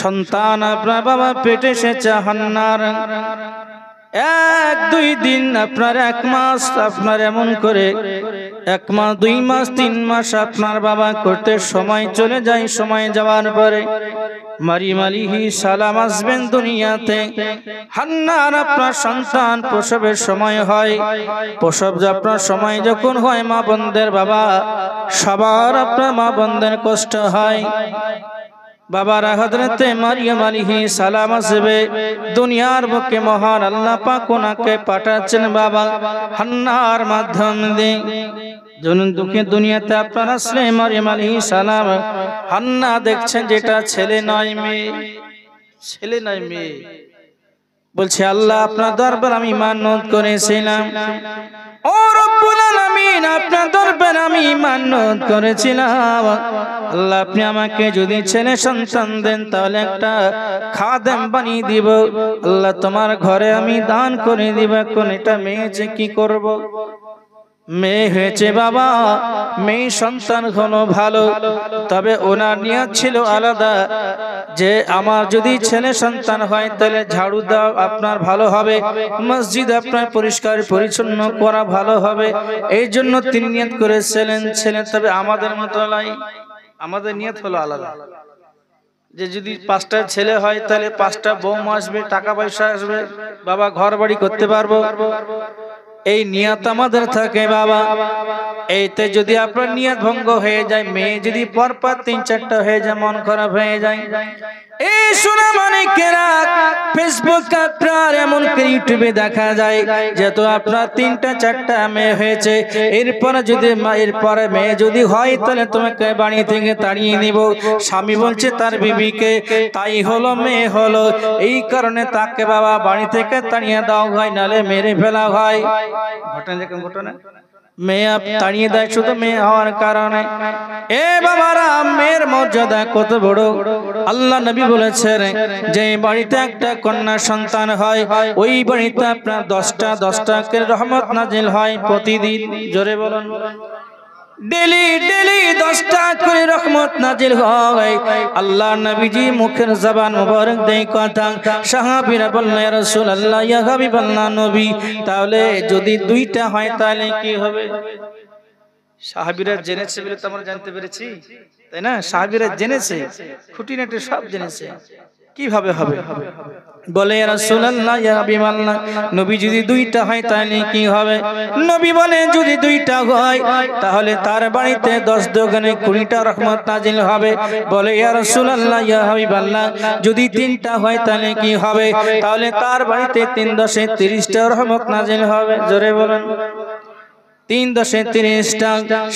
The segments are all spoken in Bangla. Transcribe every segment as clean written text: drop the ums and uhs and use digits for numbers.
সন্তান আপনার বাবা পেটে এসেছে হান্নার, 1-2 দিন আপনার 1 মাস আপনার এমন করে 1 মাস 2 মাস 3 মাস আপনার বাবা করতে সময় চলে যায়। সময় যাওয়ার পরে মারিয়াম আলাইহিস সালাম আসবেন দুনিয়াতে। হান্নার আপনার সন্তান প্রসবের সময় হয়। প্রসব আপনার সময় যখন হয় মা বোনদের বাবা সবার আপনার মা বোনদের কষ্ট হয়। বাবারা হযরতে মারিয়াম আলাইহিস সালাম আসবে দুনিয়ার বুকে, মহান আল্লাহ পাক ওনাকে পাঠাচ্ছেন বাবা হান্নার মাধ্যম দিয়ে। দুনিয়াতে আপনার আসলে মারিয়াম আলাইহিস সালাম হান্না দেখছেন যেটা ছেলে নয় মেয়ে, ছেলে নয় মেয়ে। বলছে আল্লাহ আপনার দরবার আমি মানত করেছিলাম, ও রব্বুল আলামিন আপনার দরবার আমি মানত করেছিলাম, আল্লাহ আপনি আমাকে যদি ছেলে সন্তান দেন তাহলে একটা খাদেম বানিয়ে দিব, আল্লাহ তোমার ঘরে আমি দান করে দিব। এখন এটা মেয়ে যে কি করব? মেয়ে হয়েছে বাবা, মেয়ে সন্তান হলো ভালো, তবে ওনার নিয়ত ছিল আলাদা যে আমার যদি ছেলে সন্তান হয় তাহলে ঝাড়ু দাও আপনার ভালো হবে, মসজিদ আপনার পরিষ্কার পরিচ্ছন্ন করা ভালো হবে। এই জন্য তিনি নিয়ত করেছিলেন ছেলে। তবে আমাদের মতো নয়, আমাদের নিয়ত হলো আলাদা যে যদি 5টা ছেলে হয় তাহলে 5টা বৌমা আসবে, টাকা পয়সা আসবে, বাবা ঘর বাড়ি করতে পারবো, এই নিয়ত আমাদের থাকে বাবা। এইতে যদি আপনার নিয়ত ভঙ্গ হয়ে যায়, মেয়ে যদি পরপর 3-4টা হয়ে যায়, মন খারাপ হয়ে যায়। এই শোনা মানে কেরা ফেসবুক আপনার এমন ইউটিউবে দেখা যায় যেহেতু আপনার 3টা-4টা মেয়ে হয়েছে, এরপরে যদি এরপরে মেয়ে যদি হয় তাহলে তোমাকে বাড়ি থেকে তাড়িয়ে নিব। স্বামী বলছে তার বিবিকে তাই হলো মেয়ে হলো, এই কারণে তাকে বাবা বাড়ি থেকে তাড়িয়ে দেওয়া হয়, নালে মেরে ফেলা হয়। ঘটনা দেখুন, ঘটনা মেয়ে তাড়িয়ে দেয় শুধু মেয়ে হওয়ার কারণে। এ বাবারা মেয়ের মর্যাদা কত বড়। আল্লাহ নবী বলেছেন যে বাড়িতে একটা কন্যা সন্তান হয় ওই বাড়িতে আপনার 10টা করে রহমত নাজিল হয় প্রতিদিন। জোরে বলুন, ডেলি ডেলি 10টা করে রহমত নাজিল হয়। আল্লাহ নবীজি মুখের জবান মুবারক দেই কথা, সাহাবীরা বললেন ইয়া রাসূলুল্লাহ ইয়া হাবিবাল্লাহ নবী, তাহলে যদি 2টা হয় তাহলে কি হবে? সাহাবীরা জেনেছে বলে তো আমরা জানতে পেরেছি, তাই না? সাহাবীরা জেনেছে, খুঁটিনাটি সব জেনেছে, কিভাবে হবে? বলে ইয়া রাসূলুল্লাহ ইয়া হাবিবাল্লাহ নবী যদি 2টা হয় তাহলে কি হবে? নবী বলে যদি 2টা হয় তাহলে তার বাড়িতে 10 দোকানে 20টা রহমত নাজিল হবে। বলে ইয়া রাসূলুল্লাহ ইয়া হাবিবাল্লাহ যদি 3টা হয় তাহলে কি হবে? তাহলে তার বাড়িতে 3 10 30টা রহমত নাজিল হবে। জোরে বলেন, 3 10 30টা।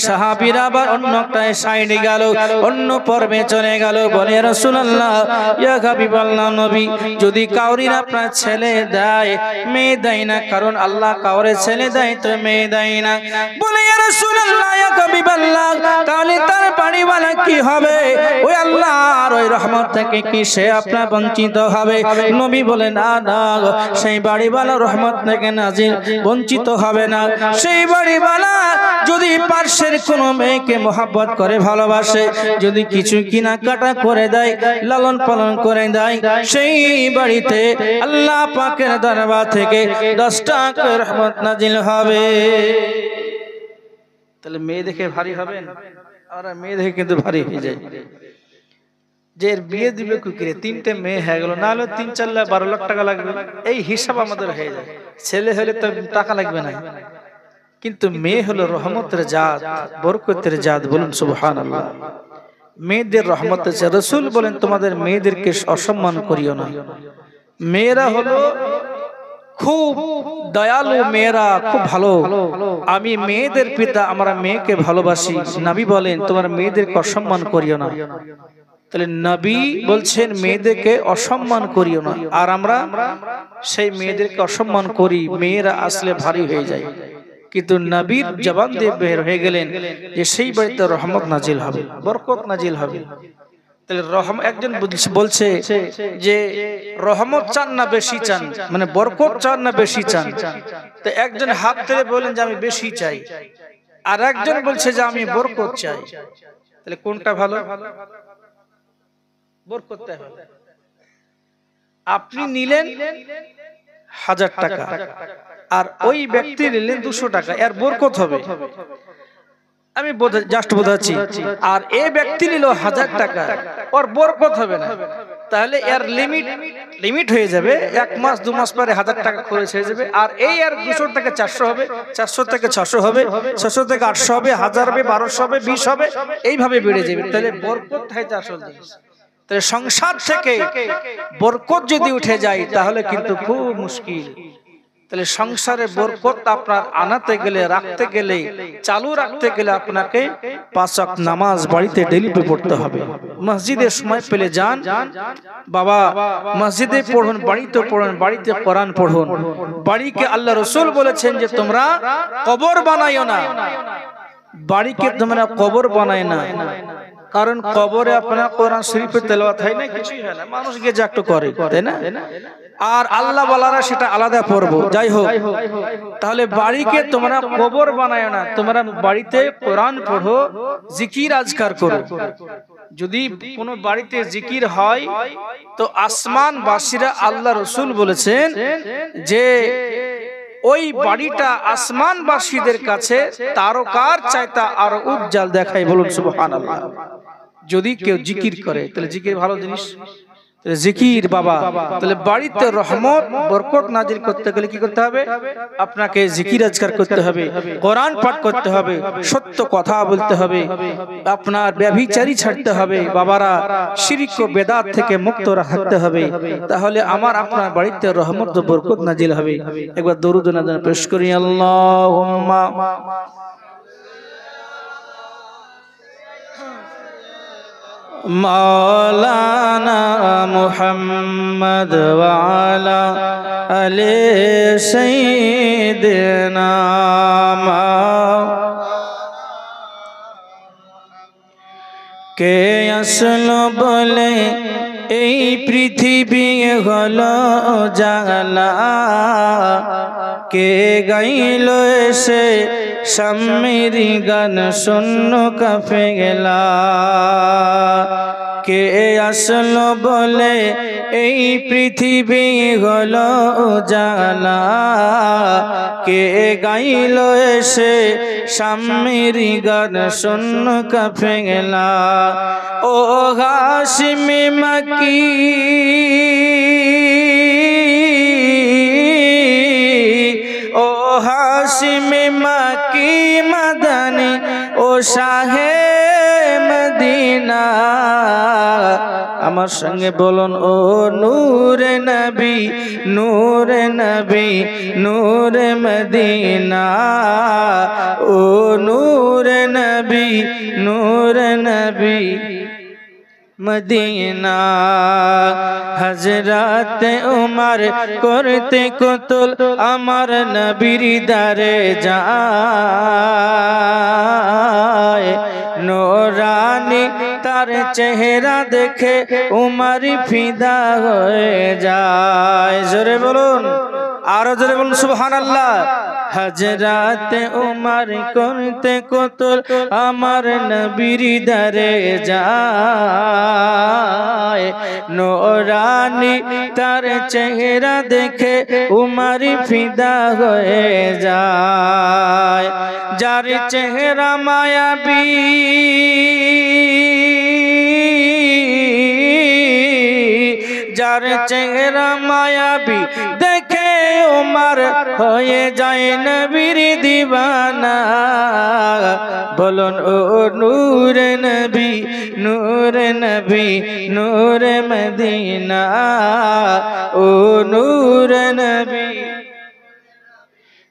সাহাবীরা আবার অন্যটায় সাইডে গেল, অন্য পর্বে চলে গেল। বলে রাসূলুল্লাহ ইয়া হাবিবাল্লাহ নবী যদি কাউরির আপনার ছেলে দেয় মেয়ে দেয় না, কারণ আল্লাহ কাউরে ছেলে দেয় তো মেয়ে দেয় না। বলে ইয়া রাসূলুল্লাহ ইয়া হাবিবাল্লাহ তাহলে তার বাড়িওয়ালা কি হবে? ওই আল্লাহর ওই রহমত থেকে কি সে আপনার বঞ্চিত হবে? নবী বলে না না, সেই বাড়িওয়ালা রহমত থেকে নাজিল বঞ্চিত হবে না। সেই বাড়ি যদি পার্শ্বের কোন মেয়েকে মহব্বত করে ভালোবাসে, যদি কিছু কেনাকাটা করে দেয়, লালন পালন করে দেয়, সেই বাড়িতে আল্লাহ পাকের দরবার থেকে 10টা করে রহমত নাজিল হবে। তাহলে মেয়ে দেখে ভারী হবেন, আর মেয়ে দেখে কিন্তু ভারী হয়ে যায় যে এর বিয়ে দিবে কুকিরে, 3টে মেয়ে হয়ে গেল, না হলে 3-4 লাখ 12 লাখ টাকা লাগবে, এই হিসাব আমাদের হয়ে যায়। ছেলে হলে তো টাকা লাগবে না, কিন্তু মেয়ে হলো রহমতের জাত, বরকতের জাত। বলুন সুবহানাল্লাহ। মেয়েদের রহমত আছে। রাসূল বলেন তোমাদের মেয়েদেরকে অসম্মান করিও না। মেয়েরা হলো খুব দয়ালু, মেয়েরা খুব ভালো। আমি মেয়েদের পিতা, আমরা মেয়েকে ভালোবাসি। নবী বলেন তোমার মেয়েদেরকে অসম্মান করিও না। তাহলে নবী বলছেন মেয়েদেরকে অসম্মান করিও না, আর আমরা সেই মেয়েদেরকে অসম্মান করি, মেয়েরা আসলে ভারী হয়ে যায়। কিন্তু নবীর জবান দিয়ে বের হয়ে গেলেন যে সেই বাড়িতে রহমত নাজিল হবে, বরকত নাজিল হবে। তাহলে একজন বলছে যে রহমত চান না বেশি চান, মানে বরকত চান না বেশি চান? তো একজন হাত ধরে বলেন যে আমি বেশি চাই, আর একজন বলছে যে আমি বরকত চাই। তাহলে কোনটা ভালো? বরকত হবে। আপনি নিলেন 1000 টাকা আর ওই ব্যক্তি নিলেন 200 টাকা, এর বরকত হবে। আমি জাস্ট বোঝাচ্ছি। আর এই ব্যক্তি নিল 1000 টাকা, ওর বরকত হবে না। তাহলে এর লিমিট হয়ে যাবে, 1 মাস 2 মাস পরে 1000 টাকা খরচ হয়ে যাবে। আর এই আর 200 থেকে 400 হবে, 400 থেকে 600 হবে, 600 থেকে 800 হবে, 1000 হবে, 1200 হবে, 20 হবে, এইভাবে বেড়ে যাবে। তাহলে বরকত হয় আসল জিনিস। তাহলে সংসার থেকে বরকত যদি উঠে যায় তাহলে কিন্তু খুব মুশকিল। তাহলে সংসারে বরকত আপনার আনাতে গেলে, রাখতে গেলে, চালু রাখতে গেলে আপনাকে 5 ওয়াক্ত নামাজ বাড়িতে ডেইলি পড়তে হবে। মসজিদে সময় পেলে যান বাবা, মসজিদে পড়ুন, বাড়িতে পড়ুন, বাড়িতে কোরআন পড়ুন। বাড়িকে আল্লাহ রাসূল বলেছেন যে তোমরা কবর বানাইও না, বাড়িকে তোমরা কবর বানায় না। কারণ কবরে আপনার কোরআন শরীফের তেলাওয়াত হয় না, কিছুই হয় না, মানুষ গিয়ে যা একটু করে, তাই না? আর আল্লাহ ওয়ালারা সেটা আলাদা পড়বো। যাই হোক, তাহলে বাড়িকে তোমরা কবর বানায় না, তোমরা বাড়িতে কোরআন পড়ো, জিকির আজকার করো। যদি কোনো বাড়িতে জিকির হয় তো আসমানবাসীরা, আল্লাহ রাসূল বলেছেন যে ওই বাড়িটা আসমানবাসীদের কাছে তারকার চাইতে আরো উজ্জ্বল দেখায়। বলুন সুবহানাল্লাহ। যদি কেউ জিকির করে তাহলে জিকির ভালো জিনিস, জিকির বাবা। তাহলে বাড়িতে রহমত বরকত নাজিল করতে গেলে কি করতে হবে? আপনাকে জিকির আজকার করতে হবে, কোরআন পাঠ করতে হবে, সত্য কথা বলতে হবে, আপনার ব্যভিচারী ছাড়তে হবে বাবারা, শিরক ও বেদাত থেকে মুক্ত রাখতে হবে। তাহলে আমার আপনার বাড়িতে রহমত ও বরকত নাজিল হবে। একবার দরুদ ও নাজাত পেশ করি। আল্লাহুম্মা মাওলানা মুহাম্মদ ওয়া আলা আলি সাইয়্যিদিনা। কে আসলো বলে এই পৃথিবী হলো জালা, কে গাইল এসে শাম্মের গান শূন্য কাঁপে গেলা। কে আসলো বলে এই পৃথিবী হলো জালা, কে গাইল এসে শাম্মের গান শূন্য কাঁপে গেলা। ও হাশিমে মক্কি ও হাশিমে মক্কি মদনী ও শাহে মদিনা। আমার সঙ্গে বলুন, ও নূরে নবী, নূরে নবী, নূরে মদিনা। ও নূরে নবী, নূরে নবী মদিনা। হযরত উমর করতে কতল আমার নবীর দারে যায়, নূরানি তার চেহারা দেখে উমর ফিদা হয়ে যায়। জোরে বলুন, আরো জোরে বলুন সুবহানাল্লাহ। হযরত উমর করতে কতল আমার নবীর দারে যায়, নূরানি তার চেহারা দেখে উমর ফিদা হয়ে যায়। যার চেহারা মায়াবী, যার চেহারা মায়াবী দেখে উমর হয়ে যায় নবীর দিওয়ানা। বলুন, ও নূরে নবী, নূরে নবী, নূরে মদিনা। ও নূরে নবী,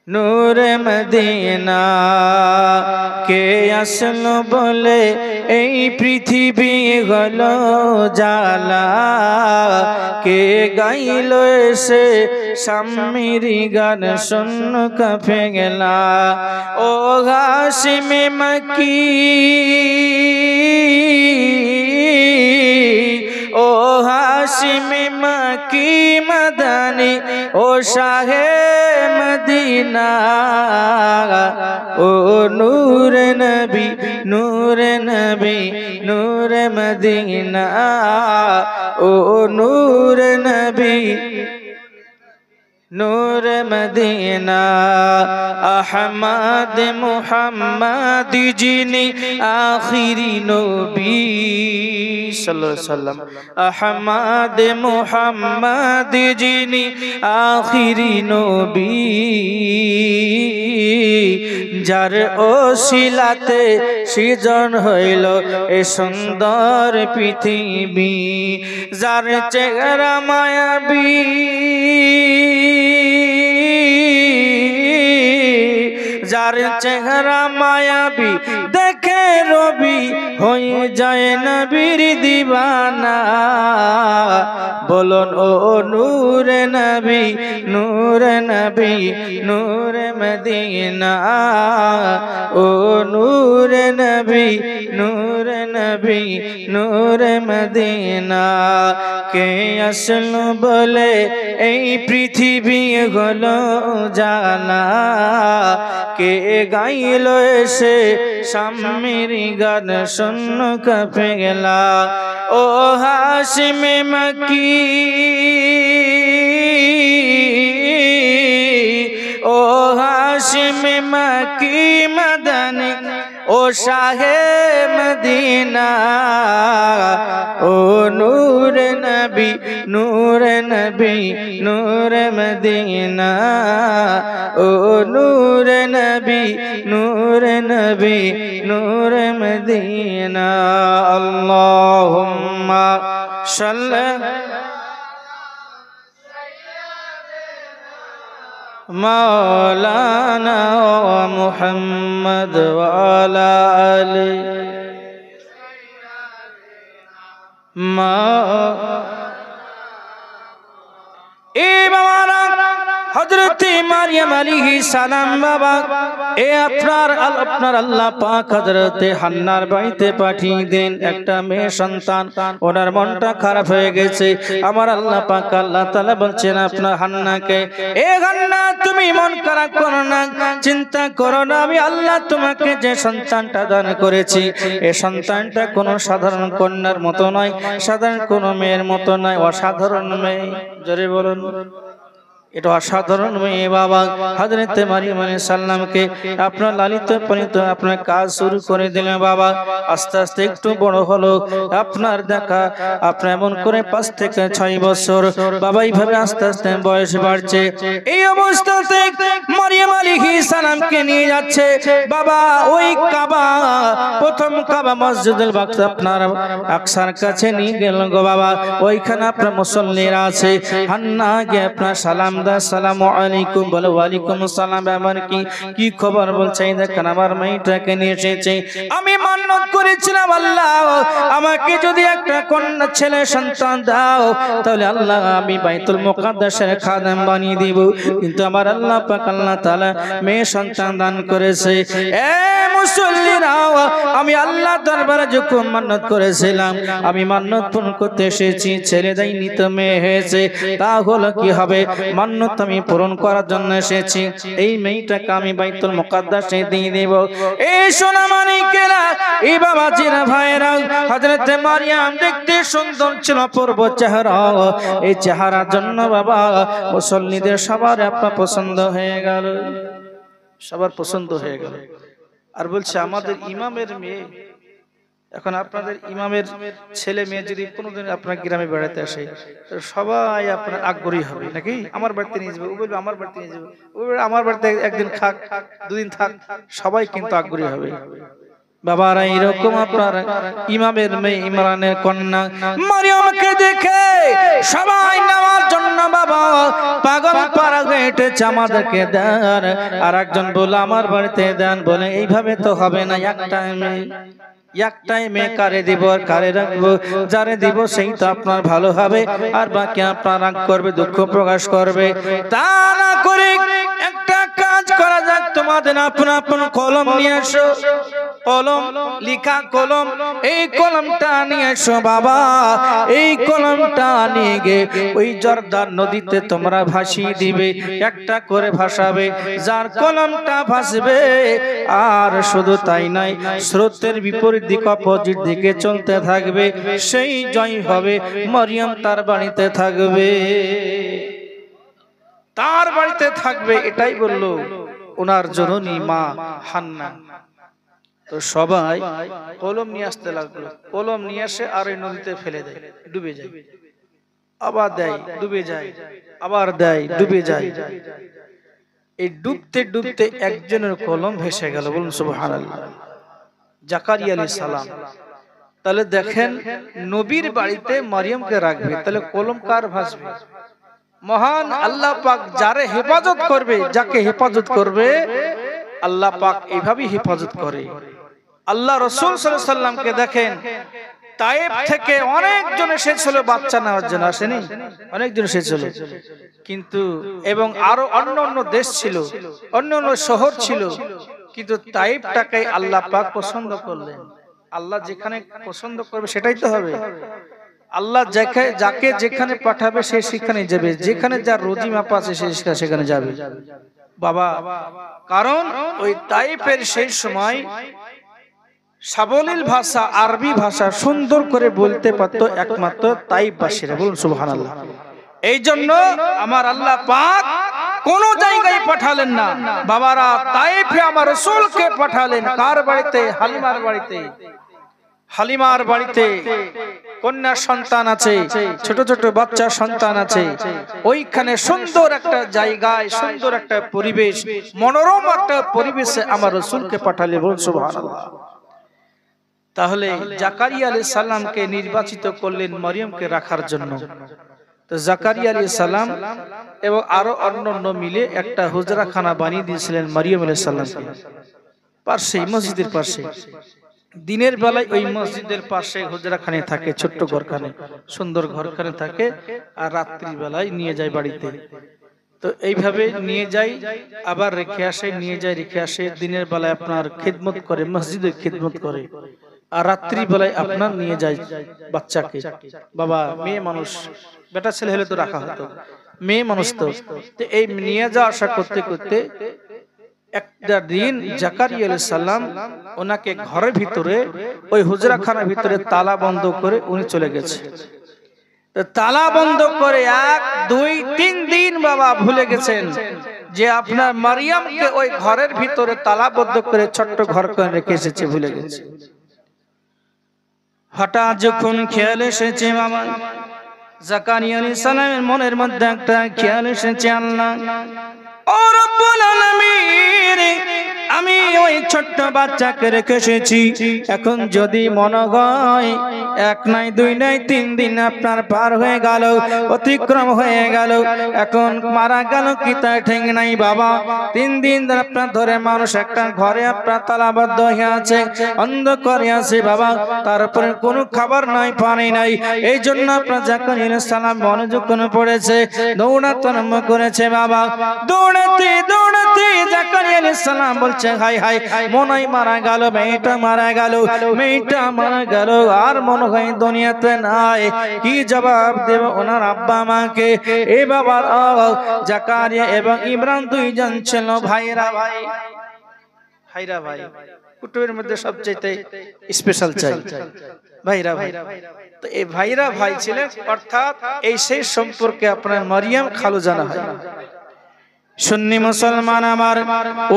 নূরে মদিনা। কে আসলো বলে এই পৃথিবী হলো জালা, কে গাইল এসে শাম্মের গান শূন্য কাঁপে গেলা। ও হাশিমে মক্কি ও হাশিমে মক্কি মদনী ও শাহে মদিনা। ও নূরে নবী, নূরে নবী, নূরে মদিনা ও নূরে নবী नूर मदीना अहमद मुहम्मद जिनी आखिरी नबी सल्लल्लाहु अलैहि वसल्लम अहमद मुहम्मद जिनी आखिरी नबी जार ओसिलाते सृजन हইল ए सुंदर पृथिवी जार चेहरा मायाबी जार चेहरा मायाबी देखे रवि हो जाए नबीर दीवाना बोलन ओ नूर नबी नूर नबी नूर मदीना ओ नूर नबी नूर नबी नूर मदीना के असल बोले ए पृथ्वी हलो जाना के गाइलो एसे सामेरी गान सुन कपे गेला ओ हाशिम मक्की ओ हाशिम मक्की मदनी ओ शाहे मदीना ओ नूर नबी नूर नबी नूर मदीना ओ नूर नबी नूर नबी नूर मदीना अल्लाहुम्मा सल्ली मौलाना मुहम्मद वाला अली हजरत मरियम अलैहिस सालाम बाबा ए আপনার আল্লাহ পাক হযরত হান্নার বাড়িতে পাঠিয়ে দেন একটা মেয়ে সন্তান ওনার মনটা খারাপ হয়ে গেছে আমার আল্লাহ পাক আল্লাহ তাআলা বলছেন আপনার হান্নাকে এ হান্না তুমি মন খারাপ করো না চিন্তা করো না আমি আল্লাহ তোমাকে যে সন্তানটা দান করেছি এই সন্তানটা কোনো সাধারণ কন্যার মতো নয় সাধারণ কোনো মেয়ের মতো নয় অসাধারণ মেয়ে জোরে বলুন এটা অসাধারণ মেয়ে বাবা হযরত মারিয়াম আলাইহিস সালামকে আপনার লালিত পালিত আপনার কাজ শুরু করে দিলেন বাবা আস্তে আস্তে একটু বড় হলো আপনার দেখা আপনি এমন করে 5 থেকে 6 বছর বাবা এইভাবে আস্তে আস্তে বয়স বাড়ছে এই অবস্থাতে মারিয়াম আলাইহিস সালামকে নিয়ে যাচ্ছে বাবা ওই কাবা প্রথম কাবা মসজিদুল আকসা আপনার আকসার কাছে নিয়ে গেল গো বাবা ওইখানে আপনার মুসল্লিরা আছে হান্না গিয়ে আপনার সালাম আসসালামু আলাইকুম বলে ওয়ালাইকুম আসসালাম আমার কি খবর বলছে দেখেন আমার মেয়েটাকে নিয়ে এসেছে আমি মান্নত করেছিলাম আল্লাহ আমাকে যদি একটা কন্যা ছেলে সন্তান দাও তাহলে আল্লাহ আমি বাইতুল মুকাদ্দাসের খাদেম বানিয়ে দিব কিন্তু আমার আল্লাহ পাক আল্লাহ তাআলা মেয়ে সন্তান দান করেছে এ মুসল্লিরা আমি আল্লাহ দরবারে যখন মান্নত করেছিলাম আমি মান্নত পূরণ করতে এসেছি ছেলে দেয়নি তো মেয়ে হয়েছে তা হলো কি হবে মান্নত আমি পূরণ করার জন্য এসেছি এই মেয়েটাকে আমি বাইতুল মুকাদ্দাসে দিয়ে দেব এই সোনা মানিকেরা এই বাবাজিরা ভাইরা হযরত মারিয়াম দেখতে সুন্দর ছিল অপূর্ব চেহারা এই চেহারার জন্য বাবা মুসল্লিদের সবার আপনার পছন্দ হয়ে গেল সবার পছন্দ হয়ে গেল আর বলছে আমাদের ইমামের মেয়ে এখন আপনাদের ইমামের ছেলে মেয়ে যদি কোনোদিন আপনার গ্রামে বেড়াতে আসে সবাই আপনার আগ্রহী হবে নাকি আমার বাড়িতে নিয়ে যাবে ও বলবে আমার বাড়িতে নিয়ে যাবে ও বলবে আমার বাড়িতে একদিন থাক দুদিন থাক সবাই কিন্তু আগ্রহী হবে বাবারা এরকম আপনার ইমামের মেয়ে ইমরানের কন্যা মারিয়ামকে দেখে সবাই নেওয়ার জন্য বাবা পাগল পারা হেঁটেছে আমাদেরকে দেন আর একজন বলে আমার বাড়িতে দেন বলে এইভাবে তো হবে না একটাই মেয়ে কারে দিব আর কারে রাখবো যারে দিব সেই তো আপনার ভালো হবে আর বাকি আপনার রাগ করবে দুঃখ প্রকাশ করবে তা না করে একটা কাজ করা যাক তোমাদের আপন আপন কলম নিয়ে আসো কলম, লিখা কলম, এই কলমটা নিয়ে এসো বাবা, এই কলমটা নিয়ে গিয়ে ওই জর্দান নদীতে তোমরা ভাসিয়ে দিবে, একটা করে ভাসাবে, যার কলমটা ভাসবে আর শুধু তাই নয়, স্রোতের বিপরীত দিক অপোজিট দিকে চলতে থাকবে, সেই জয় হবে। মরিয়ম তার বাড়িতে থাকবে, তার বাড়িতে থাকবে, এটাই বললো ওনার জননী মা হান্না। তো সবাই কলম নিয়ে আসতে লাগলো, কলম নিয়ে আসে আর এই নদীতে ফেলে দেয়, ডুবে যায়, আবার দেয়, ডুবে যায়, আবার দেয়, ডুবে যায়। এই ডুবতে ডুবতে একজনের কলম ভেসে গেল, বলুন সুবহানাল্লাহ। জাকারিয়া আলাইহিস সালাম। তাহলে দেখেন, নবীর বাড়িতে মারিয়ামকে রাখবে, তাহলে কলম কার ভাসবে? মহান আল্লাহ পাক যারে হেফাজত করবে, যাকে হেফাজত করবে আল্লাহ পাক এইভাবেই হেফাজত করে। আল্লাহ রাসূল সাল্লাল্লাহু আলাইহি সাল্লামকে দেখেন, তায়েফ থেকে অনেকজন এসেছিল বাচ্চা নেওয়ার জন্য, আসেনি? অনেকজন এসেছিল, কিন্তু এবং আরো অন্য অন্য দেশ ছিল, অন্য অন্য শহর ছিল, কিন্তু তায়েফটাকে আল্লাহ পাক পছন্দ করলেন। আল্লাহ যেখানে পছন্দ করবে সেটাই তো হবে। আল্লাহ যাকে যেখানে পাঠাবে সে সেখানে যাবে, যেখানে যার রুজি মাপা আছে সে সেখানে যাবে বাবা। কারণ ওই তায়েফের সেই সময় সাবলীল ভাষা, আরবি ভাষা সুন্দর করে বলতে পারত একমাত্র তায়েফবাসীরা, বলুন সুবহানাল্লাহ। এই জন্য আমার আল্লাহ পাক কোন জায়গায় পাঠালেন না বাবারা, তায়েফে আমার রাসূলকে পাঠালেন। কার বাড়িতে? হালিমার বাড়িতে। হালিমার বাড়িতে কন্যা সন্তান আছে, ছোট ছোট বাচ্চা সন্তান আছে, ওইখানে সুন্দর একটা জায়গায়, সুন্দর একটা পরিবেশ, মনোরম একটা পরিবেশে আমার রাসূলকে পাঠালেন, বলুন সুবহানাল্লাহ। তাহলে জাকারিয়া আলাইহিস সালামকে নির্বাচিত করলেন মারিয়ামকে রাখার জন্য। তো জাকারিয়া আলাইহিস সালাম এবং আরো অন্যান্য মিলে একটা হুজরাখানা বানিয়ে দিয়েছিলেন মারিয়াম আলাইহিস সালামকে, পাশে, মসজিদের পাশে। দিনের বেলায় ওই মসজিদের পাশে হুজরাখানে থাকে, ছোট্ট ঘরখানে, সুন্দর ঘরখানে থাকে, আর রাত্রি বেলায় নিয়ে যায় বাড়িতে। তো এইভাবে নিয়ে যায়, আবার রেখে আসে, নিয়ে যায়, রেখে আসে। দিনের বেলায় আপনার খিদমত করে, মসজিদে খিদমত করে, আর রাত্রি বেলায় আপনার নিয়ে যায় বাচ্চাকে। বাবা মেয়ে মানুষ, বেটা ছেলে হলে তো রাখা হতো, মেয়ে মানুষ তো। এই নিয়ে যাওয়া আসা করতে করতে একটা দিন জাকারিয়া আলাইহিস সালাম ওনাকে ঘরের ভিতরে, ওই হুজরাখানার ভিতরে তালা বন্ধ করে উনি চলে গেছে। তালা বন্ধ করে 1, 2, 3 দিন বাবা ভুলে গেছেন যে আপনার মারিয়ামকে ওই ঘরের ভিতরে তালাবদ্ধ করে ছোট্ট ঘর করে রেখে এসেছে, ভুলে গেছে। হঠাৎ যখন খেয়াল এসেছে বাবা জাকারিয়া আলাইহিস সালামের মনের মধ্যে একটা খেয়াল এসেছে, আল্লাহ ও রব্বুল আলামিন, আমি ওই ছোট্ট বাচ্চাকে রেখে এসেছি, এখন যদি মনে হয় 1 নাই 2 নাই 3 দিন আপনার পার হয়ে গেল, অতিক্রম হয়ে গেল, এখন মারা গেল কি তা ঠিক নাই বাবা। 3 দিন আপনার ধরে মানুষ একটা ঘরে আপনার তালাবদ্ধ হয়ে আছে, অন্ধকারে আছে বাবা, তারপরে কোনো খাবার নাই, পানি নাই। এই জন্য আপনার জাকারিয়া আলাইহিস সালাম মনোযোগ করে পড়েছে, দৌড়াতে আরম্ভ করেছে বাবা। দৌড়াতে দৌড়াতে জাকারিয়া আলাইহিস সালাম বলছে, হাই হাই, মনে হয় মারা গেল, মেয়েটা মারা গেল, মেয়েটা মারা গেল, আর মনে হয় দুনিয়াতে নাই। কি জবাব দেব ওনার আব্বা মাকে? এ বাবার জাকারিয়া এবং ইমরান দুইজন ছিল ভাইরা ভাই, ভাইরা ভাই, কুটুমের মধ্যে সবচেয়ে স্পেশাল চাই ভাইরা ভাই। তো এই ভাইরা ভাই ছিলেন, অর্থাৎ এই সেই সম্পর্কে আপনার মারিয়াম খালু জানা হয়। সুন্নি মুসলমান আমার,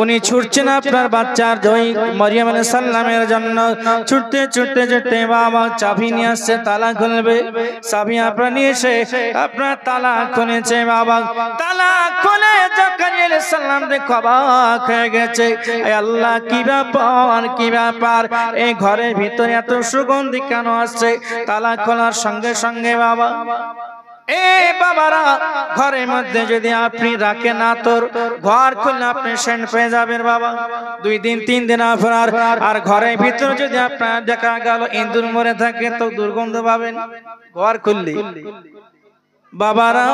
উনি ছুটছেন আপনার বাচ্চার জয় মারিয়াম আলাইহিস সালামের জন্য, ছুটতে ছুটতে ছুটতে বাবা চাবি নিয়ে আসছে, তালা খুলবে, চাবি আপনার নিয়ে এসে আপনার তালা খুলেছে বাবা। তালা খুলে জাকারিয়া আলাইহিস সালাম দেখে অবাক হয়ে গেছে, আল্লাহ কি ব্যাপার, কি ব্যাপার, এই ঘরের ভিতরে এত সুগন্ধি কেন আসছে? তালা খোলার সঙ্গে সঙ্গে বাবা, এ বাবারা, ঘরের মধ্যে যদি আপনি রাখেন না, তোর ঘর খুললে আপনি সেন্ট পেয়ে যাবেন বাবা। 2 দিন 3 দিন আপনার, আর ঘরের ভিতরে যদি আপনার দেখা গেল ইঁদুর মরে থাকে তো দুর্গন্ধ পাবেন ঘর খুললে। বাবারা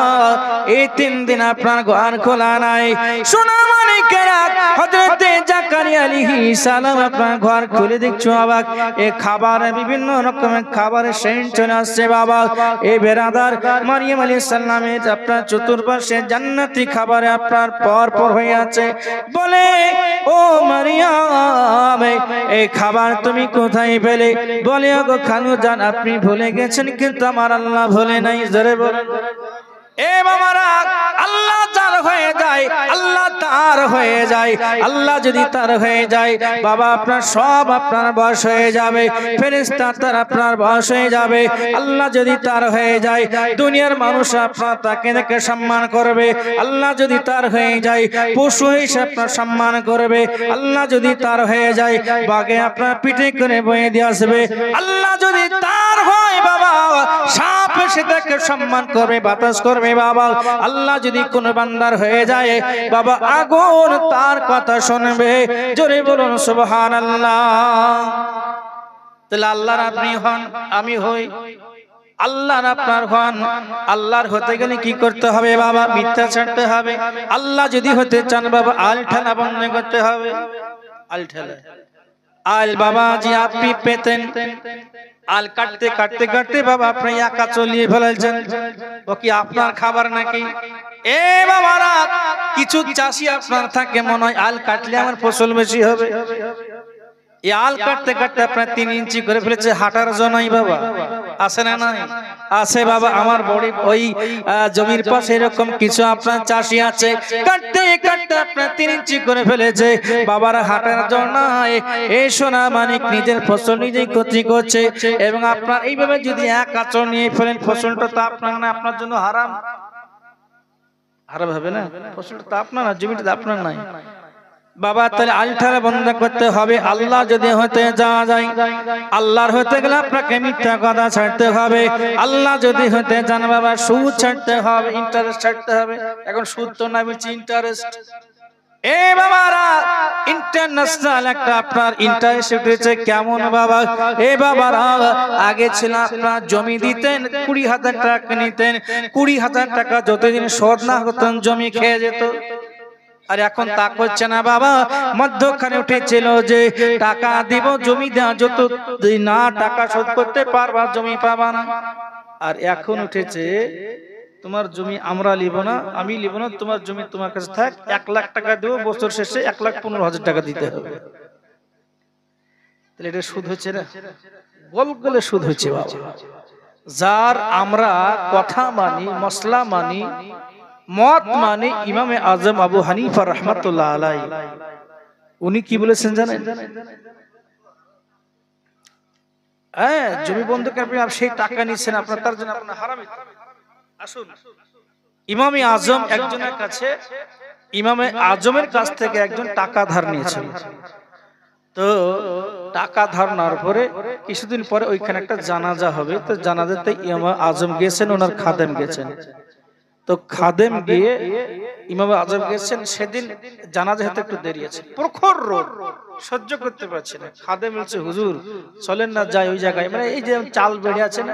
এই 3 দিন আপনার ঘর খোলা নাই। সোনা মানিকেরা হযরতে জাকারিয়া আলাইহিস সালাম আপনার ঘর খুলে দেখছো অবাক, এই খাবারে বিভিন্ন রকমের খাবারের সেন্ট চলে আসছে বাবা। এই বেরাদার মারিয়াম আলাইহিস সালামের আপনার চতুর্পাশে জান্নাতি খাবারে আপনার পর হয়ে আছে। বলে ও মারিয়াম এই খাবার তুমি কোথায় পেলে? বলে ওগো খালুজান আপনি ভুলে গেছেন কিন্তু আমার আল্লাহ ভুলে নাই। জোরে বলেন। এ বাবারা আল্লাহ যার হয়ে যায়, আল্লাহ তার হয়ে যায়। আল্লাহ যদি তার হয়ে যায় বাবা আপনার সব আপনার বশ হয়ে যাবে, ফেরেশতা তার আপনার বশ হয়ে যাবে। আল্লাহ যদি তার হয়ে যায় দুনিয়ার মানুষ আপনার তাকে দেখে সম্মান করবে। আল্লাহ যদি তার হয়ে যায় পশু হিসেবে আপনার সম্মান করবে। আল্লাহ যদি তার হয়ে যায় বাগে আপনার পিঠে করে বয়ে দিয়ে আসবে। আল্লাহ যদি তার হয় বাবা সাপ এসে তাকে সম্মান করবে, বাতাস করবে বাবা। আল্লাহ যদি কোন বান্দার হয়ে যায় বাবা আগুন তার কথা শুনবে। জোরে বলুন সুবহানাল্লাহ। তাহলে আল্লাহর আপনি হন, আমি হই। আল্লাহর আপনার হন। আল্লাহর হতে গেলে কি করতে হবে বাবা? মিথ্যা ছাড়তে হবে। আল্লাহ যদি হতে চান বাবা আলঠানা বন্ধ করতে হবে। আলঠালা আল বাবা জি আপনি পেতেন আল কাটতে কাটতে কাটতে বাবা আপনি একা চলিয়ে ফেলেছেন। ও কি আপনার খাবার নাকি? এ বাবারা কিছু চাষি আপনার থাকে মনে হয় আল কাটলে আমার ফসল বেশি হবে। এই আল কাটতে কাটতে আপনার 3 ইঞ্চি করে ফেলেছে। হাঁটার জন্যই বাবা আছে না নাই? আছে বাবা। আমার বড়ি ওই জমির পাশে এরকম কিছু আপনার চাষি আছে কাটতে কাটতে আপনার 3 ইঞ্চি করে ফেলেছে বাবারা হাঁটার জন্য। এই সোনা মানিক নিজের ফসল নিজেই ক্ষতি করছে। এবং আপনার এইভাবে যদি এক আচরণ নিয়ে ফেলেন ফসলটা তো আপনার না, আপনার জন্য হারাম। হারাম হবে না? ফসলটা তো আপনার না, জমিটা তো আপনার নাই বাবা। তাহলে আলঠারা বন্ধ করতে হবে। আল্লাহ যদি হতে যাওয়া যায়, আল্লাহর হতে গেলে আপনাকে মিথ্যা কথা ছাড়তে হবে। আল্লাহ যদি হতে যান বাবা সুদ ছাড়তে হবে, ইন্টারেস্ট ছাড়তে হবে। এখন সুদ তো না বলছি ইন্টারেস্ট। এ বাবারা ইন্টারন্যাশনাল একটা আপনার ইন্টারেস্ট উঠেছে। কেমন বাবা? এ বাবারা আগে ছিল আপনার জমি দিতেন 20,000 টাকা নিতেন, 20,000 টাকা যতদিন শোধ না হতেন জমি খেয়ে যেত। আর এখন তা করছে না বাবা। মধ্যখানে উঠেছিল যে টাকা দিব জমি দেওয়া, যত না টাকা শোধ করতে পারবা জমি পাবা না। আর এখন উঠেছে তোমার জমি আমরা লিব না, আমি লিব না, তোমার জমি তোমার কাছে থাক, 1 লাখ টাকা দেবো, বছর শেষে 1,15,000 টাকা দিতে হবে। তাহলে এটা সুদ হচ্ছে না? গোলগোলে সুদ হচ্ছে বাবা। যার আমরা কথা মানি, মসলা মানি, মত মানে ইমামে আজম আবু হানিফা রাহমাতুল্লাহ আলাইহি, উনি কি বলেছেন জানেন? হ্যাঁ, জমি বন্ধক আপনি সেই টাকা নিছেন আপনার, তার জন্য আপনার হারামি। আসুন, ইমামে আজম একজনের কাছে, ইমামে আজমের কাছ থেকে একজন টাকা ধার নিয়েছিল। তো টাকা ধার নেওয়ার পরে কিছুদিন পরে ওইখানে একটা জানাজা হবে। তো জানাজাতে ইমামে আজম গেছেন, ওনার খাদেম গেছেন। তো খাদেম গিয়ে ইমাম আজম গেছেন। সেদিন জানাজা হতে একটু দেরি আছে, প্রখর রোদ, সহ্য করতে পারছে না। খাদেম বলছে হুজুর চলেন না যাই ওই জায়গায়, মানে এই যে চাল বেড়ে আছে না,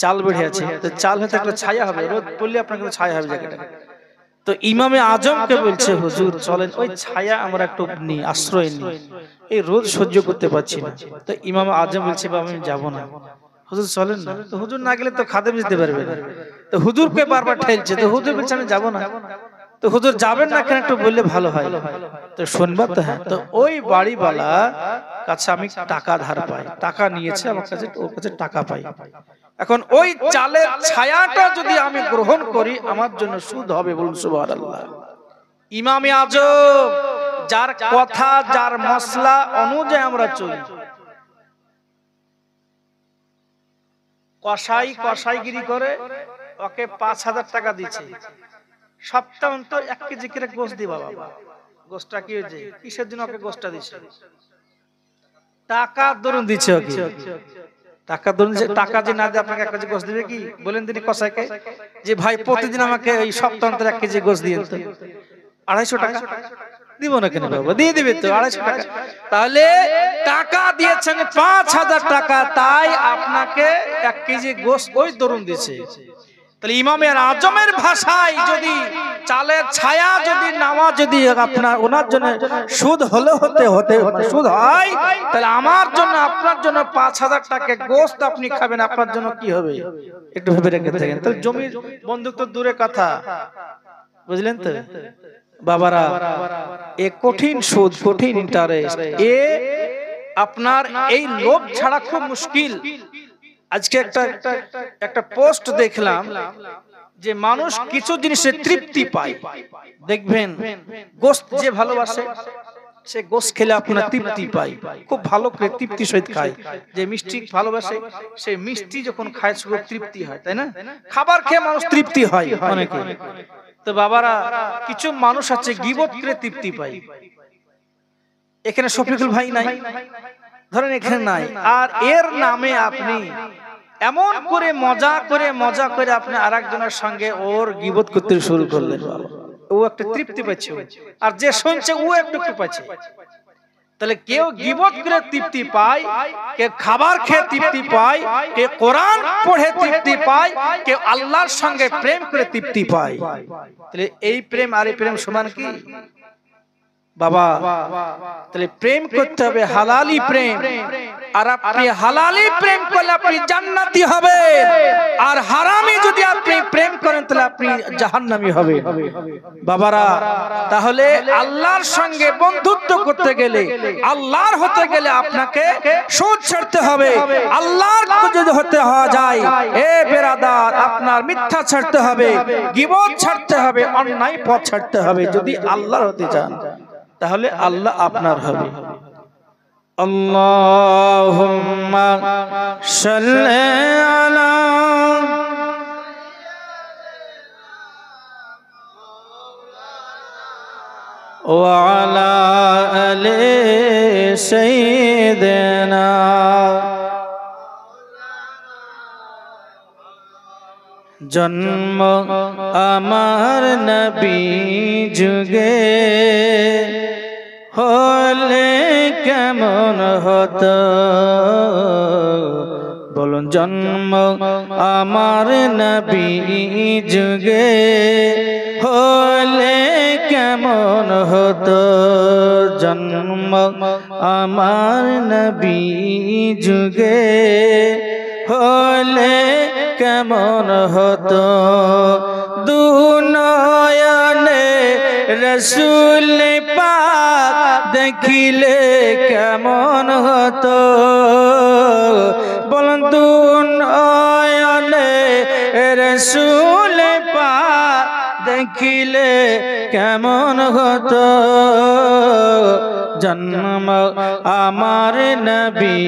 চাল বেড়ে আছে, তো চাল হতে একটা ছায়া হবে, রোদ পড়লে আপনার কিন্তু ছায়া হবে জায়গাটা। তো ইমামে আজমকে বলছে হুজুর চলেন ওই ছায়া আমরা একটু নিই, আশ্রয় নিই, এই রোদ সহ্য করতে পারছি না। তো ইমাম আজম বলছে বাবা আমি যাবো না। হুজুর চলেন না। তো হুজুর না গেলে তো খাদেম যেতে পারবে না। তো হুজুরকে বারবার ঠেলছে। তো হুজুর বলছে আমি যাবো না। তো হুজুর যাবেন না কেন একটু বললে ভালো হয়। তো শুনবা তো? হ্যাঁ। তো ওই বাড়িওয়ালা কাছে আমি টাকা ধার পাই, টাকা নিয়েছে আমার কাছে, ওর কাছে টাকা পাই। এখন ওই চালের ছায়াটা যদি আমি গ্রহণ করি আমার জন্য সুদ হবে। বলুন সুবহানাল্লাহ। ইমামে আজম যার কথা যার মসলা অনুযায়ী আমরা চলি। কসাই কসাইগিরি করে ওকে 5,000 টাকা দিচ্ছে, সপ্তাহ অন্তর 1 কেজি করে গোশত দিবা। বাবা গোশতটা কি হয়েছে, কিসের জন্য ওকে গোশতটা দিচ্ছে? টাকা দরুন দিচ্ছে ওকে, টাকা দরুন। টাকা যে না দিয়ে আপনাকে 1 কেজি গোশত দিবে কি? বলেন তিনি কসাইকে যে ভাই প্রতিদিন আমাকে এই সপ্তাহ অন্তর 1 কেজি গোশত দিন। তো 250 টাকা দিব না কেন বাবা? দিয়ে দিবে তো 250 টাকা। তাহলে টাকা দিয়েছেন 5,000 টাকা, তাই আপনাকে 1 কেজি গোশত ওই দরুন দিচ্ছে। তাহলে ইমামের আজমের ভাষায় যদি চালের ছায়া যদি নামা যদি আপনার ওনার জন্য সুদ হলে হতে সুদ হয়, তাহলে আমার জন্য আপনার জন্য 5,000 টাকা গোশত আপনি খাবেন, আপনার জন্য কি হবে একটু ভেবে রেখে থাকেন। তাহলে জমির বন্দুক তো দূরে কথা, বুঝলেন তো বাবারা। এ কঠিন সুদ, কঠিন ইন্টারেস্ট, এ আপনার এই লোভ ছাড়া খুব মুশকিল। আজকে একটা পোস্ট দেখলাম যে মানুষ কিছু জিনিসে তৃপ্তি পায়। দেখবেন গোশত যে ভালোবাসে সে গোশত খেলে আপনার তৃপ্তি পায়, খুব ভালো করে তৃপ্তি সহিত খায়। যে মিষ্টি ভালোবাসে সে মিষ্টি যখন খায় সে তৃপ্তি হয়, তাই না? খাবার খেয়ে মানুষ তৃপ্তি হয় অনেকে। তো বাবারা কিছু মানুষ আছে গীবত করে তৃপ্তি পায়। এখানে শফিকুল ভাই নাই, ধরেন এখানে নাই, আর এর নামে আপনি এমন করে মজা করে আপনি আরেকজনের সঙ্গে ওর গীবত করতে শুরু করলেন। ও একটা তৃপ্তি পাচ্ছে, আর যে শুনছে ও একটু পাচ্ছে। তাহলে কেউ গীবত করে তৃপ্তি পায়, কেউ খাবার খেয়ে তৃপ্তি পায়, কেউ কোরআন পড়ে তৃপ্তি পায়, কেউ আল্লাহর সঙ্গে প্রেম করে তৃপ্তি পায়। তাহলে এই প্রেম আর এই প্রেম সমান কি বাবা? তাহলে প্রেম করতে হবে হালালি প্রেম, আর আপনি হালালি প্রেম করলে আপনি জান্নাতি হবে, আর হারামি যদি আপনি প্রেম করেন তাহলে আপনি জাহান্নামী হবে বাবারা। তাহলে আল্লাহর সঙ্গে বন্ধুত্ব করতে গেলে, আল্লাহর হতে গেলে আপনাকে সুদ ছাড়তে হবে। আল্লাহর যদি হতে হওয়া যায় এ বেরাদার, আপনার মিথ্যা ছাড়তে হবে, গীবত ছাড়তে হবে, অন্যায় পথ ছাড়তে হবে। যদি আল্লাহর হতে চান তাহলে আল্লাহ আপনার হবে। আল্লাহুম্মা সাল্লি আলা ওয়া আলা আলি সাইয়্যিদিনা। জন্ম আমার নবী যুগে হলে কেমন হতো, বলুন জন্ম আমার নবী যুগে হলে কেমন হতো, জন্ম আমার নবী যুগে হলে কেমন হতো। দুনয়নে রসুল পাক দেখিলে কেমন হতো, বলুন দুনয়নে রসুল পাক দেখিলে কেমন হতো, জন্ম আমার নবী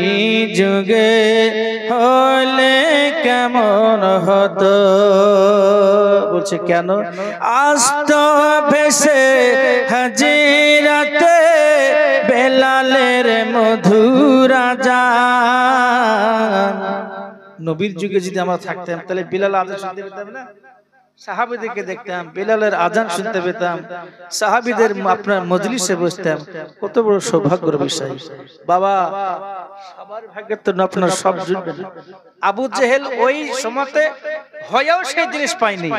যুগে হলে কেমন হতো। বলছে কেন? আস্ত ভেসে হাজিরাতে বেলালের মধুর আযান। নবীর যুগে যদি আমরা থাকতাম তাহলে বেলাল আযান শুনতে পেতাম না? সাহাবীদেরকে দেখতাম, বেলালের আযান শুনতে পেতাম, সাহাবীদের আপনার মজলিসে বসতাম। কত বড় সৌভাগ্যের বিষয় বাবা। সবার ভাগ্যে তো আপনার সব জুটবে না। আবু জেহেল ওই সময়তে হয়েও সেই জিনিস পায়নি।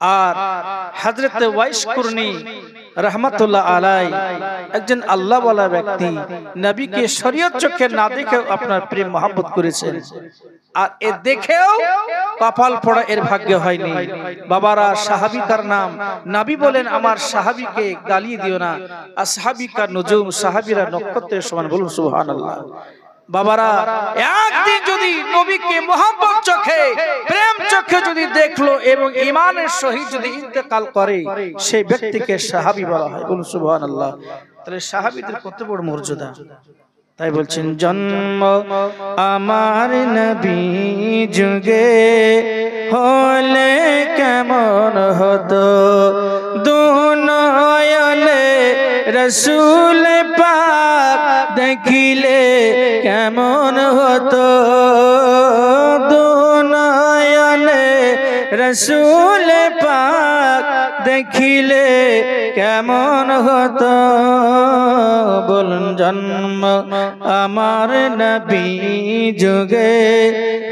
আর হযরত ওয়াইস কুরনি রাহমাতুল্লাহ আলাই একজন আল্লাহওয়ালা ব্যক্তি, নবীকে শরীয়ত চোখে না দেখে আপনার প্রেম মহব্বত করেছেন, আর এ দেখেও কপাল পড়া এর ভাগ্য হয়নি বাবারা। সাহাবিকার নাম নবী বলেন আমার সাহাবীকে গালিয়ে দিও না, আসহাবিকা নুজুম, সাহাবীরা নক্ষত্রের সমান, বলুন সুবহানাল্লাহ বাবারা। একদিন যদি নবীকে মহব্বত চোখে, প্রেম চোখে যদি দেখলো এবং ঈমানের সহিত যদি ইন্তেকাল করে, সেই ব্যক্তিকে সাহাবী বলা হয়, বলুন সুবহানাল্লাহ। তাহলে সাহাবীদের কত বড় মর্যাদা। তাই বলছেন জন্ম আমার নবী যুগে হলে কেমন হতো, দুনয়নে রসুল পাক দেখিলে কেমন হতো, দুনয়নে রসুল পাক দেখিলে কেমন হতো, বলুন জন্ম আমার নবী যুগে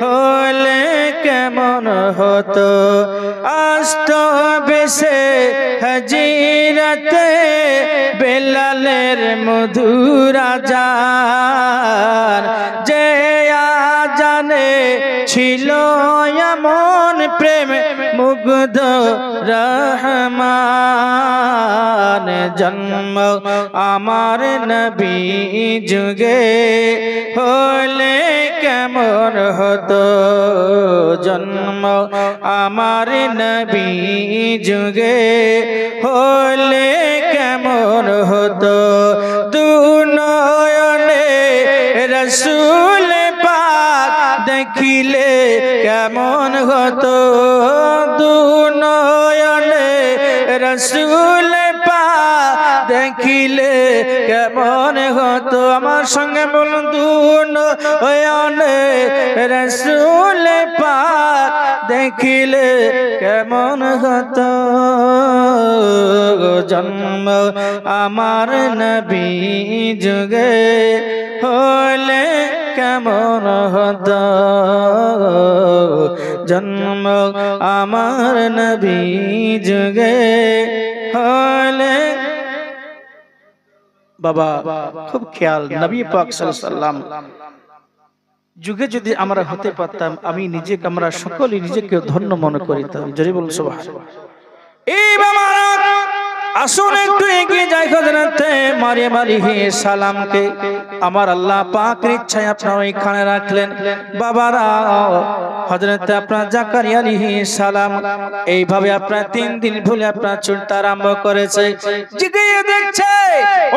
হলে কেমন হতো আষ্ট বেশে হাজিরাতে বেলালের মধুর আজান যে আজানে ছিল এমন প্রেম মুগ্ধ রহমান জন্ম আমার নবী যুগে হলে কেমন হতো জন্ম আমার নবী যুগে হলে কেমন হতো দুনয়নে রসুল পাক দেখিলে কেমন হতো দুনয়নে রসুল পাক দেখিলে কেমন হতো আমার সঙ্গে বলুন দুনয়নে রসুল পাক দেখিলে কেমন হতো জন্ম আমার নবী যুগে হলে কেমন হতো জন্ম আমার নবী যুগে হলে বাবা খুব খেয়াল নবী পাক সাল্লাল্লাহু আলাইহি ওয়াসাল্লাম যুগে যদি আমরা হতে পারতাম আমি নিজেকে আমরা সকলেই নিজেকে ধন্য মনে করিতাম জোরে বলুন সুবহানাল্লাহ এই বাবা আসুন একটু এগিয়ে যাই হযরতে মারিয়াম আলাইহিস সালামকে আমার আল্লাহ পাকের ইচ্ছায় আপনারা এখানে রাখলেন বাবারা হযরতে আপনার জাকারিয়া আলাইহিস সালাম এইভাবে আপনারা 3 দিন ভুলে আপনার চুলটা আরম্ভ করেছে জিগিয়ে দেখছে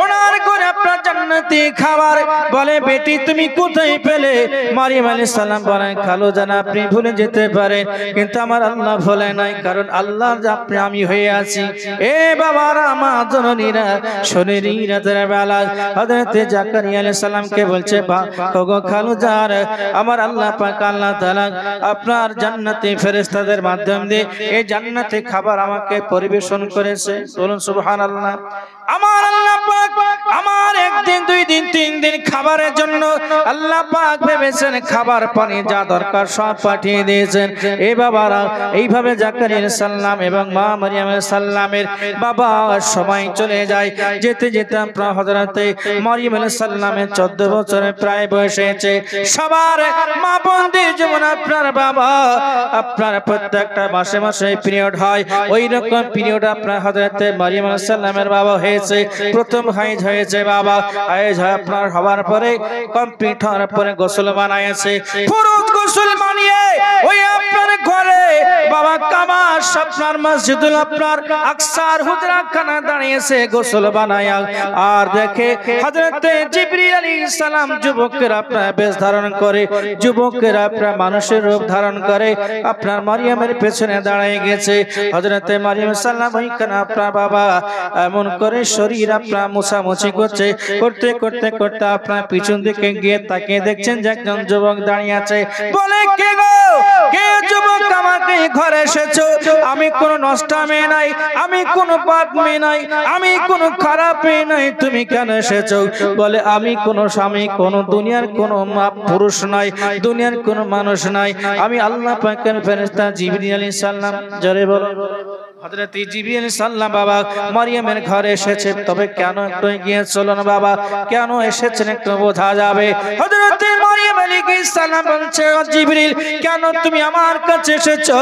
ওনার করে আপনার জান্নাতি খাবার বলে বেটি তুমি কোথায় পেলে মারিয়াম আলাইহিস সালাম বলেন খালো জানা আপনি ভুলে যেতে পারে কিন্তু আমার আল্লাহ ভুলে নাই কারণ আল্লাহ আপনি আমি হয়ে আছি এ বাবা মা জননীরা শোনেনি রাতের বেলা হযরতে জাকারিয়া আলাইহিস সালামকে বলছে ওগো খালুজান আমার আল্লাহ পাক আল্লাহ তাআলা আপনার জান্নাতি ফেরেশতাদের মাধ্যম দিয়ে এই জান্নাতি খাবার আমাকে পরিবেশন করেছে বলুন সুবহানাল্লাহ আমার আল্লাহ পাক আমার একদিন দুই দিন তিন দিন খাবারের জন্য আল্লাহ পাক ভেবেছেন খাবার পানি যা দরকার সব পাঠিয়ে দিয়েছেন এই বাবারা এইভাবে জাকারিয়া আলাইহিস সালাম এবং মা মারিয়াম আলাইহিস সালামের বাবা সময় চলে যায় যেতে যেতে আপনার হযরতে মারিয়াম আলাইহিস সালামের 14 বছরের প্রায় বয়স হয়েছে সবার মা বোনদের যেমন আপনার বাবা আপনার প্রত্যেকটা মাসে মাসে পিরিয়ড হয় ওই রকম পিরিয়ড আপনার হযরতে মারিয়াম আলাইহিস সালামের বাবা হয়েছে প্রথম হাইজ হয়েছে বাবা হাইজ আপনার হওয়ার পরে কমপ্লিট হওয়ার পরে গোসল বানায়েছে ফরজ গোসল বানিয়ে ওই আপনার ঘরে বাবা কামাস আপনার মসজিদুল আপনার আকসার হুজরা খানা দাঁড়িয়েছে গোসল বানায়া আর দেখে হযরতে জিবরিল আলাইহিস সালাম যুবকের আপনার বেশ ধারণ করে যুবকের আপনার মানুষের রূপ ধারণ করে আপনার মারিয়ামের পেছনে দাঁড়িয়ে গেছে হযরতে মারিয়াম সাল্লাম ওইখানে আপনার বাবা এমন করে শরীর আপনার মোছামুছি করছে করতে করতে করতে আপনার পিছন দিকে গিয়ে তাকিয়ে দেখছেন যে একজন যুবক দাঁড়িয়ে আছে বলে কে গো কে যুবক আমাকে ঘরে এসেছো আমি কোন নষ্ট মেয়ে নাই আমি কোন পাপ মেয়ে নাই আমি কোন খারাপ মেয়ে নাই তুমি কেন এসেছো বলে আমি কোন স্বামী কোন দুনিয়ার কোন পুরুষ নাই দুনিয়ার কোন মানুষ নাই আমি আল্লাহ পাকের ফেরেশতা জিবরিল আলাইহিস সালাম জোরে বলো হযরত জিবরিল আলাইহিস সালাম বাবা মারিয়ামের ঘরে এসেছে তবে কেন একটু এগিয়ে চলুন বাবা কেন এসেছেন একটু বোঝা যাবে হযরত মারিয়াম আলাইহিস সালাম বলছে জিবরিল কেন তুমি আমার কাছে এসেছো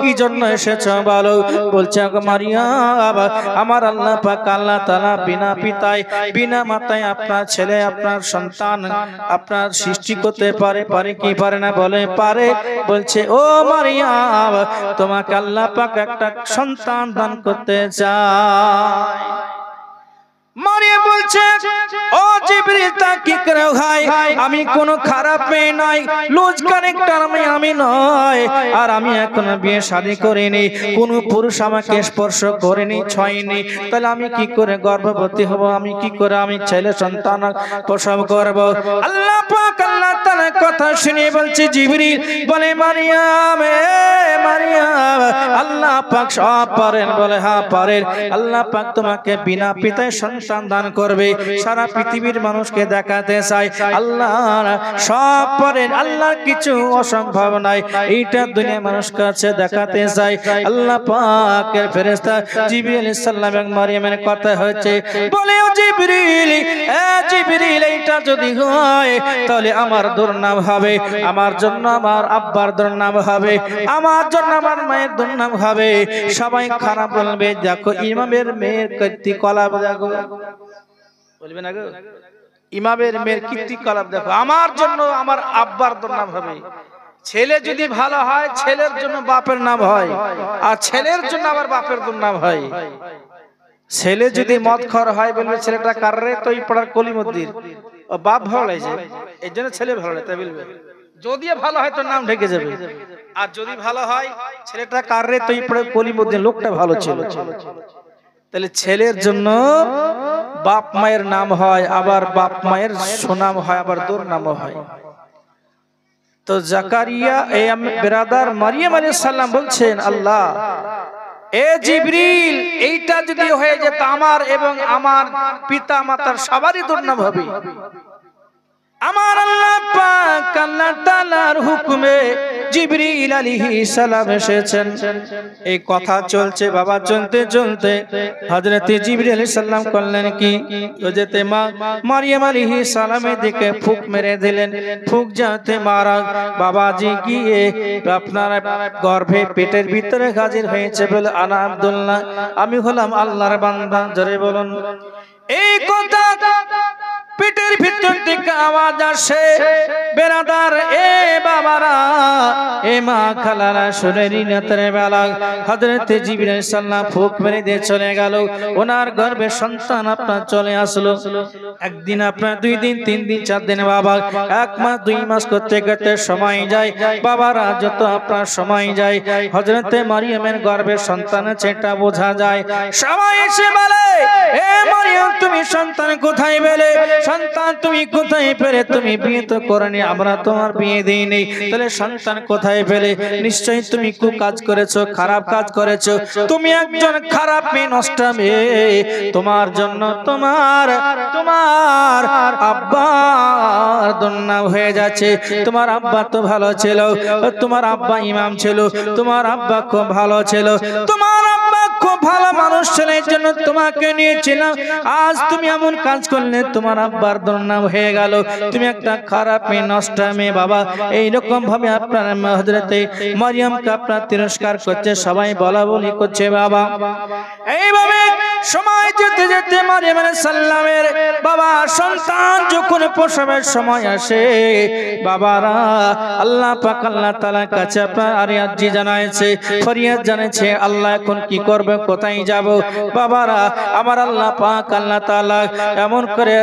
কি জন্য এসেছো বলো বলছে গো মারিয়াম আমার আল্লাহ পাক আল্লাহ তাআলা বিনা পিতায় বিনা মাতায় আপনার ছেলে আপনার সন্তান আপনার সৃষ্টি করতে পারে পারে কি পারে না বলে পারে বলছে ও মারিয়াম তোমাকে আল্লাহ পাক একটা সন্তান দান করতে চায় মারিয়াম বলছে ও জিবরিল তা কি করে হয় আমি কোন খারাপ মেয়ে নই লুজ ক্যারেক্টার আমি নয় আর আমি এখনো বিয়ে শাদী করিনি কোন পুরুষ আমাকে স্পর্শ করেনি ছয়নি তাহলে আমি কি করে গর্ভবতী হব আমি কি করে আমি ছেলে সন্তান প্রসব করব আল্লাহ পাক আল্লাহ তাআলা কথা শুনে বলছে জিবরিল বলে মারিয়াম এ মারিয়াম আল্লাহ আল্লাহ পাক সব পারেন? বলে হ্যাঁ পারেন। আল্লাহ পাক তোমাকে বিনা পিতায় সন্তান দান করবে, সারা পৃথিবীর মানুষকে দেখাতে চাই আল্লাহ সব পারেন, আল্লাহর কিছু অসম্ভব নাই, এইটা দুনিয়া মানুষ কাছে দেখাতে চাই। আল্লাহ পাকের ফেরেশতা জিবরিল আলাইহিস সালাম এবং মারিয়ামের কথা হয়েছে, বলে ও জিবরিল, এ জিবরিল, এইটা যদি হয় তাহলে আমার দুর্নাম হবে, আমার জন্য আমার আব্বার দুর্নাম হবে, আমার জন্য আমার মায়ের দুর্নাম হবে, সবাই খারাপ বলবে। দেখো ইমামের মেয়ের কীর্তিকলাপ দেখো, বলবে না গো, ইমামের মেয়ের কীর্তিকলাপ দেখো, আমার জন্য আমার আব্বার দুর্নাম হবে। ছেলে যদি ভালো হয় ছেলের জন্য বাপের নাম হয়, আর ছেলের জন্য আবার বাপের দুর্নাম হয়। ছেলে যদি মদখর হয় বলবে ছেলেটা কার রে, তো এই পড়ার কলিমদ্দির, ও বাপ ভালো লাগছে এই জন্য ছেলে ভালো লাগে তাই বলবে। যদি ভালো হয় তো নাম ঢেকে যাবে, আর যদি ভালো হয় ছেলেটা কার রে, তো এই পড়ার কলিমদ্দির, লোকটা ভালো ছিল। তাহলে ছেলের জন্য বাপ মায়ের নাম হয়, আবার বাপ মায়ের সুনাম হয়, আবার দুর্নামও হয়। তো জাকারিয়া বেরাদার মারিয়াম আলাইহিস সালাম বলছেন, আল্লাহ এ জিবরিল, এইটা যদি হয়ে যেত আমার এবং আমার পিতা মাতার সবারই দুর্নাম হবে। আমার আল্লাহ পাক আল্লাহ তাআলার হুকুমে জিবরিল আলাইহিস সালাম এসেছেন। এই কথা চলছে বাবা, চলতে চলতে হযরত জিবরিল আলাইহিস সালাম করলেন কি, যেতে মা মারিয়াম আলাইহিস সালামের দিকে ফুঁক মেরে দিলেন। ফুঁক যাতে মারা বাবাজি গিয়ে আপনার গর্ভে পেটের ভিতরে হাজির হয়েছে, বলে আনা আব্দুল্লাহ, আমি হলাম আল্লাহর বান্দা। জোরে বলুন। এই কথা পেটের ভিতর থেকে আওয়াজ আসে, বেরাদার এ বাবারা, এ মা খালারা, শুনে রাতের বেলা হযরত জিবরিল আলাইহিস সালাম ফুঁক মেরে দিয়ে চলে গেল। ওনার গর্ভে সন্তান আপনার চলে আসলো। একদিন আপনার, 2 দিন, 3 দিন, 4 দিন, বাবা 1 মাস 2 মাস করতে করতে সময় যায়। বাবারা যত আপনার সময় যায়, হযরত মারিয়ামের গর্ভে সন্তান আছে এটা বোঝা যায়। সবাই এসে বলে, এ মারিয়াম, তুমি সন্তান কোথায় পেলে? সন্তান তুমি কোথায় পেলে? তুমি বিয়ে তো করনি, আমরা তোমার বিয়ে দেইনি, তাহলে সন্তান কোথায় পেলে? নিশ্চয়ই তুমি কাজ করেছো, খারাপ কাজ করেছো, তুমি একজন খারাপ মেয়ে, নষ্টা মেয়ে। তোমার জন্য তোমার আব্বার দুর্নাম হয়ে যাচ্ছে। তোমার আব্বা তো ভালো ছিল, তোমার আব্বা ইমাম ছিল, তোমার আব্বা খুব ভালো ছিল, তোমার আব্বা খুব ভালো মানুষ ছিল, এই জন্য তোমাকে নিয়েছিলাম। আজ তুমি এমন কাজ করলে, তোমার আব্বার দুর্নাম হয়ে গেল, তুমি একটা খারাপ মেয়ে, নষ্টা মেয়ে। বাবা এইরকম ভাবে আপনার হযরতে মারিয়ামকে আপনার তিরস্কার করছে, সবাই বলা বলি করছে। বাবা এইভাবে সময় যেতে যেতে মারিয়াম আলাইহিস সালামের বাবা সন্তান যখন প্রসবের সময় আসে, বাবারা আল্লাহ পাক আল্লাহ তাআলার কাছে আপনার আরজি জানাইছে, ফরিয়াদ জানাইছে, আল্লাহ এখন কি করবে, কোথায় যাব? বাবারা আমার আল্লাহ পাক আল্লাহ তাআলা এমন করে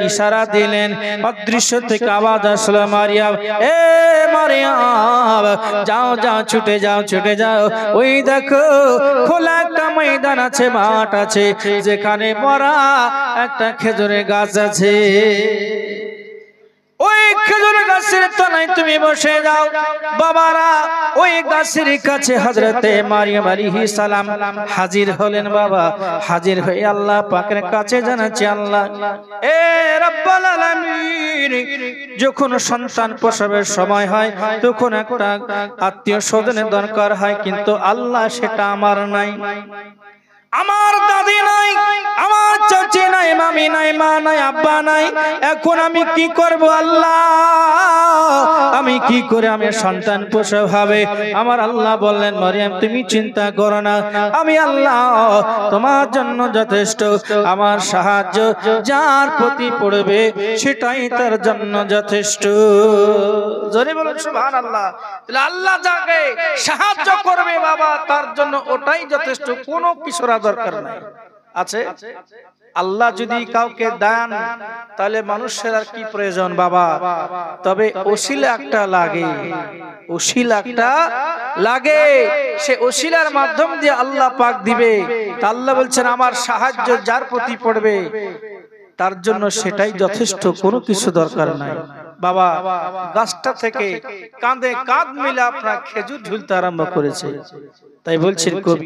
ইশারা দিলেন, অদৃশ্য থেকে আওয়াজ আসলো, মারিয়াম, এ মারিয়াম, যাও যাও, ছুটে যাও, ছুটে যাও। ওই দেখো খোলা একটা ময়দান আছে, মাঠ আছে, যেখানে মরা একটা খেজুরের গাছ আছে। ওই খেজুরের গাছের তলায় তুমি বসে যাও। বাবারা ওই গাছের কাছে হযরতে মারিয়াম আলাইহিস সালাম হাজির হলেন। বাবা হাজির হয়ে আল্লাহ পাকের কাছে জানাচ্ছে, আল্লাহ এ রব্বুল আলামিন, যখন সন্তান প্রসবের সময় হয় তখন একটা আত্মীয় স্বজনের দরকার হয়, কিন্তু আল্লাহ সেটা আমার নাই, আমার দাদি নাই, আমার চাচি নাই, মামি নাই, মা নাই, আব্বা নাই। এখন আমি কি করব আল্লাহ? আমি কি করে আমি সন্তান প্রসব হবে? আমার আল্লাহ বললেন, মারিয়াম তুমি চিন্তা করো না, আমি আল্লাহ তোমার জন্য যথেষ্ট। আমার সাহায্য যার প্রতি পড়বে সেটাই তার জন্য যথেষ্ট। জোরে বলুন সুবহানাল্লাহ। তাহলে আল্লাহ যাকে সাহায্য করবে বাবা, তার জন্য ওটাই যথেষ্ট, কোনো কিছুর দরকার নাই। আছে আল্লাহ যদি কাউকে দেন তাহলে মানুষের আর কি প্রয়োজন বাবা? তবে ওসিলা একটা লাগে, ওসিলা একটা লাগে, সে ওসিলার মাধ্যম দিয়ে আল্লাহ পাক দিবে। তা আল্লাহ বলছেন, আমার সাহায্য যার প্রতি পড়বে তার জন্য সেটাই যথেষ্ট, কোনো কিছু দরকার নাই। বাবা গাছটা থেকে কাঁধে কাঁধ মিলে আপনার খেজুর ঝুলতে আরম্ভ করেছে। তাই বলছেন কবি